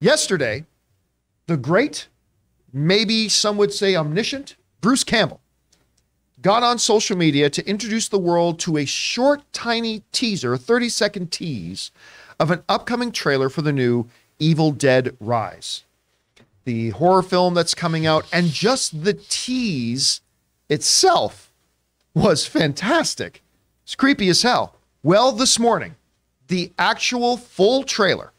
Yesterday, the great, maybe some would say omniscient, Bruce Campbell got on social media to introduce the world to a short, tiny teaser, a 30-second tease of an upcoming trailer for the new Evil Dead Rise, the horror film that's coming out. And just the tease itself was fantastic. It's creepy as hell. Well, this morning, the actual full trailer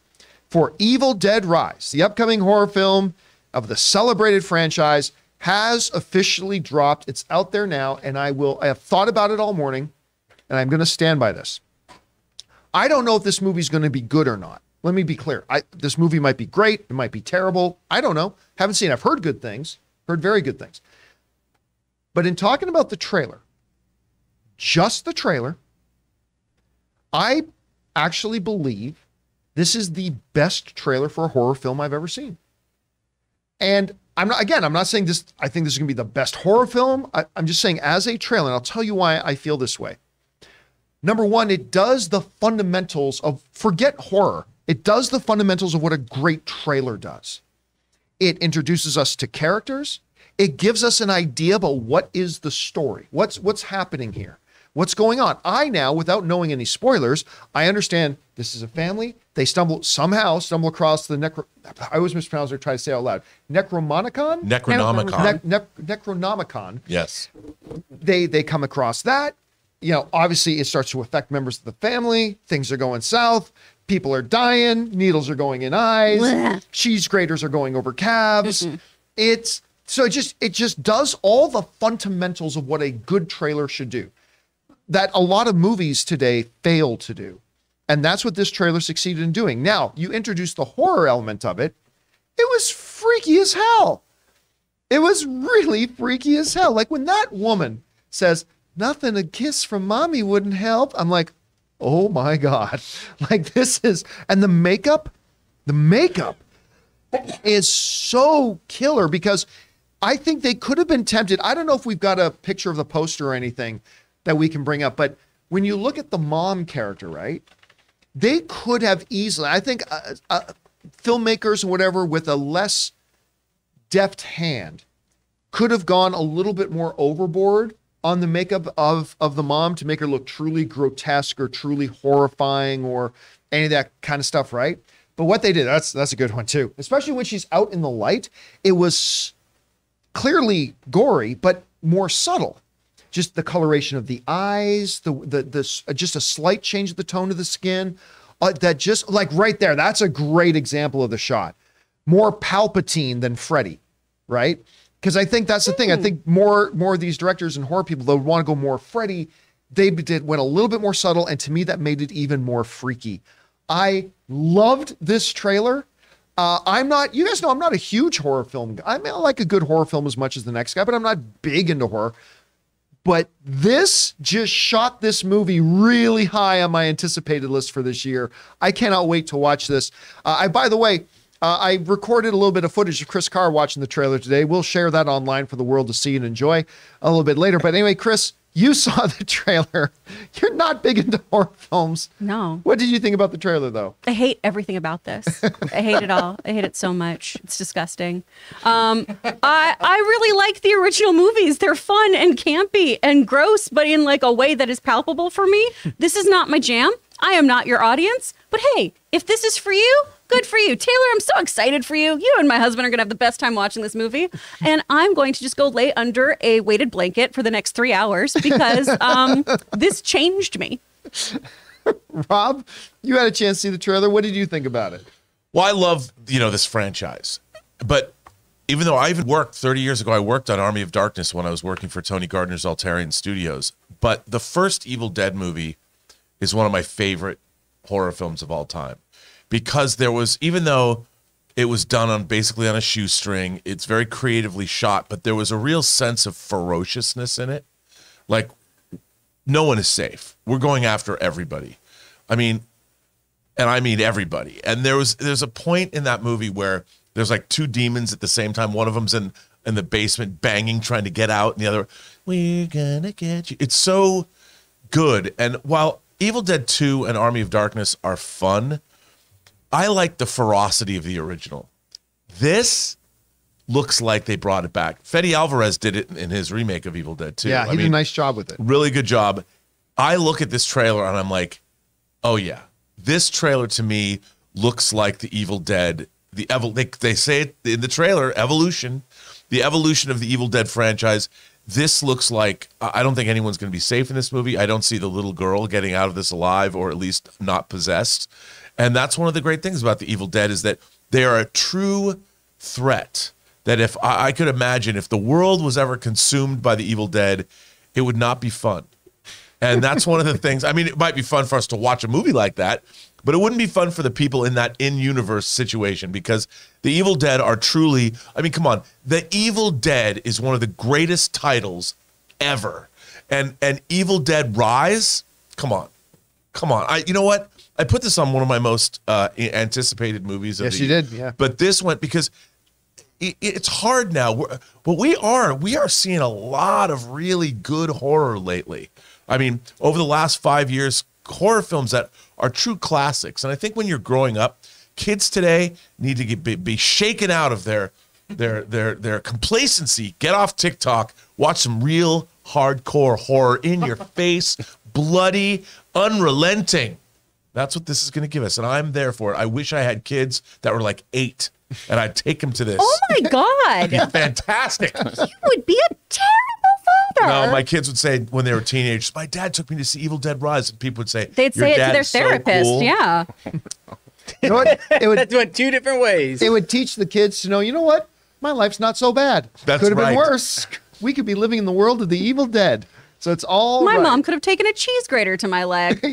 for Evil Dead Rise, the upcoming horror film of the celebrated franchise, has officially dropped. It's out there now, and I have thought about it all morning, and I'm going to stand by this. I don't know if this movie's going to be good or not. Let me be clear. This movie might be great. It might be terrible. I don't know. Haven't seen it. I've heard good things, heard very good things. But in talking about the trailer, just the trailer, I actually believe this is the best trailer for a horror film I've ever seen. And I'm not saying this, I think this is going to be the best horror film. I'm just saying as a trailer, and I'll tell you why I feel this way. Number one, it does the fundamentals of, forget horror, it does the fundamentals of what a great trailer does. It introduces us to characters. It gives us an idea about what is the story. What's happening here? What's going on? I now, without knowing any spoilers, I understand this is a family. They stumble across the I always mispronounce or try to say out loud. Necronomicon? Necronomicon. Yes. They come across that. You know, obviously it starts to affect members of the family. Things are going south. People are dying. Needles are going in eyes. Blech. Cheese graters are going over calves. It just does all the fundamentals of what a good trailer should do that a lot of movies today fail to do. And that's what this trailer succeeded in doing. Now, you introduce the horror element of it. It was freaky as hell. It was really freaky as hell. Like when that woman says, "Nothing a kiss from mommy wouldn't help." I'm like, oh my God. Like this is, and the makeup is so killer because I think they could have been tempted. I don't know if we've got a picture of the poster or anything that we can bring up, but when you look at the mom character, right? They could have easily, I think filmmakers and whatever with a less deft hand could have gone a little bit more overboard on the makeup of the mom to make her look truly grotesque or truly horrifying or any of that kind of stuff, right? But what they did, that's a good one too. Especially when she's out in the light, it was clearly gory, but more subtle. Just the coloration of the eyes, just a slight change of the tone of the skin. That just like right there, that's a great example of the shot. More Palpatine than Freddy, right? Because I think that's the thing. I think more of these directors and horror people, they'll want to go more Freddy. They went a little bit more subtle, and to me, that made it even more freaky. I loved this trailer. You guys know I'm not a huge horror film guy. I mean, I like a good horror film as much as the next guy, but I'm not big into horror. But this just shot this movie really high on my anticipated list for this year. I cannot wait to watch this. By the way, I recorded a little bit of footage of Chris Carr watching the trailer today. We'll share that online for the world to see and enjoy a little bit later. But anyway, Chris, you saw the trailer. You're not big into horror films. No. What did you think about the trailer, though? I hate everything about this. I hate it all. I hate it so much. It's disgusting. I really like the original movies. They're fun and campy and gross, but in like a way that is palpable for me. This is not my jam. I am not your audience. But hey, if this is for you, good for you. Taylor, I'm so excited for you. You and my husband are going to have the best time watching this movie. And I'm going to just go lay under a weighted blanket for the next 3 hours because this changed me. Rob, you had a chance to see the trailer. What did you think about it? Well, I love, this franchise. But even though I even worked 30 years ago, I worked on Army of Darkness when I was working for Tony Gardner's Altarian Studios. But the first Evil Dead movie is one of my favorite horror films of all time. Because there was, even though it was done basically on a shoestring, it's very creatively shot, but there was a real sense of ferociousness in it. Like, no one is safe. We're going after everybody. I mean everybody. And there's a point in that movie where there's like two demons at the same time. One of them's in the basement banging, trying to get out, and the other, "We're gonna get you." It's so good. And while Evil Dead 2 and Army of Darkness are fun, I like the ferocity of the original. This looks like they brought it back. Fede Alvarez did it in his remake of Evil Dead too. Yeah, he did a nice job with it. Really good job. I look at this trailer and I'm like, oh yeah, this trailer to me looks like the Evil Dead. They say it in the trailer, evolution, the evolution of the Evil Dead franchise. This looks like, I don't think anyone's going to be safe in this movie. I don't see the little girl getting out of this alive, or at least not possessed. And that's one of the great things about the Evil Dead, is that they are a true threat. That if I could imagine if the world was ever consumed by the Evil Dead, it would not be fun. And that's one of the things. I mean, it might be fun for us to watch a movie like that, but it wouldn't be fun for the people in that in-universe situation, because the Evil Dead are truly, I mean, come on. The Evil Dead is one of the greatest titles ever. And Evil Dead Rise, come on. Come on. You know what? I put this on one of my most anticipated movies. Yes, you did, yeah. But this went because it's hard now. But we are seeing a lot of really good horror lately. I mean, over the last 5 years, horror films that are true classics. And I think when you're growing up, kids today need to be shaken out of their complacency. Get off TikTok, watch some real hardcore horror, in your face, bloody, unrelenting. That's what this is going to give us, and I'm there for it. I wish I had kids that were like 8, and I'd take them to this. Oh my God. It'd be fantastic. You would be a terrible father. No, my kids would say when they were teenagers, my dad took me to see Evil Dead Rise, and people would say, they'd say it to their therapist. So cool. Yeah. You know what? That went 2 different ways. It would teach the kids to know, you know what? My life's not so bad. That's could have right. been worse. We could be living in the world of the Evil Dead. So it's all My right. mom could have taken a cheese grater to my leg.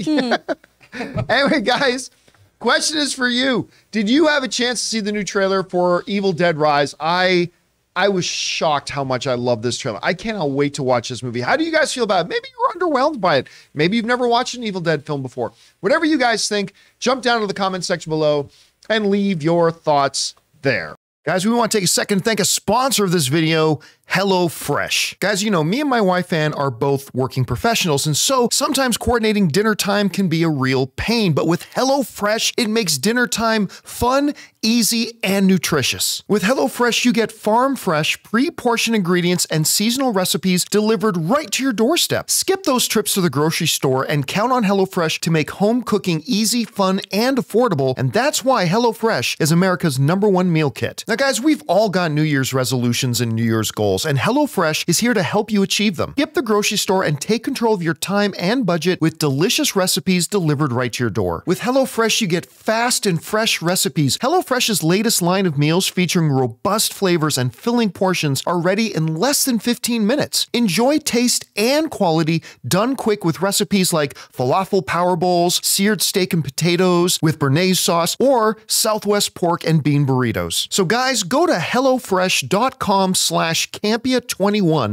Anyway, guys, question is for you. Did you have a chance to see the new trailer for Evil Dead Rise? I was shocked how much I love this trailer. I cannot wait to watch this movie. How do you guys feel about it? Maybe you were underwhelmed by it. Maybe you've never watched an Evil Dead film before. Whatever you guys think, jump down to the comment section below and leave your thoughts there. Guys, we want to take a second to thank a sponsor of this video, HelloFresh. Guys, you know, me and my wife, Ann, are both working professionals, and so sometimes coordinating dinner time can be a real pain. But with HelloFresh, it makes dinner time fun, easy, and nutritious. With HelloFresh, you get farm-fresh, pre-portioned ingredients and seasonal recipes delivered right to your doorstep. Skip those trips to the grocery store and count on HelloFresh to make home cooking easy, fun, and affordable, and that's why HelloFresh is America's #1 meal kit. Now, guys, we've all got New Year's resolutions and New Year's goals, and HelloFresh is here to help you achieve them. Skip the grocery store and take control of your time and budget with delicious recipes delivered right to your door. With HelloFresh, you get fast and fresh recipes. HelloFresh's latest line of meals featuring robust flavors and filling portions are ready in less than 15 minutes. Enjoy taste and quality done quick with recipes like falafel power bowls, seared steak and potatoes with béarnaise sauce, or Southwest pork and bean burritos. So guys, go to HelloFresh.com/Campea21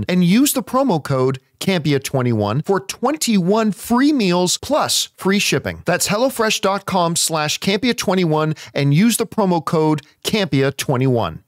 and use the promo code Campea21 for 21 free meals plus free shipping. That's HelloFresh.com/Campea21 and use the promo code Campea21.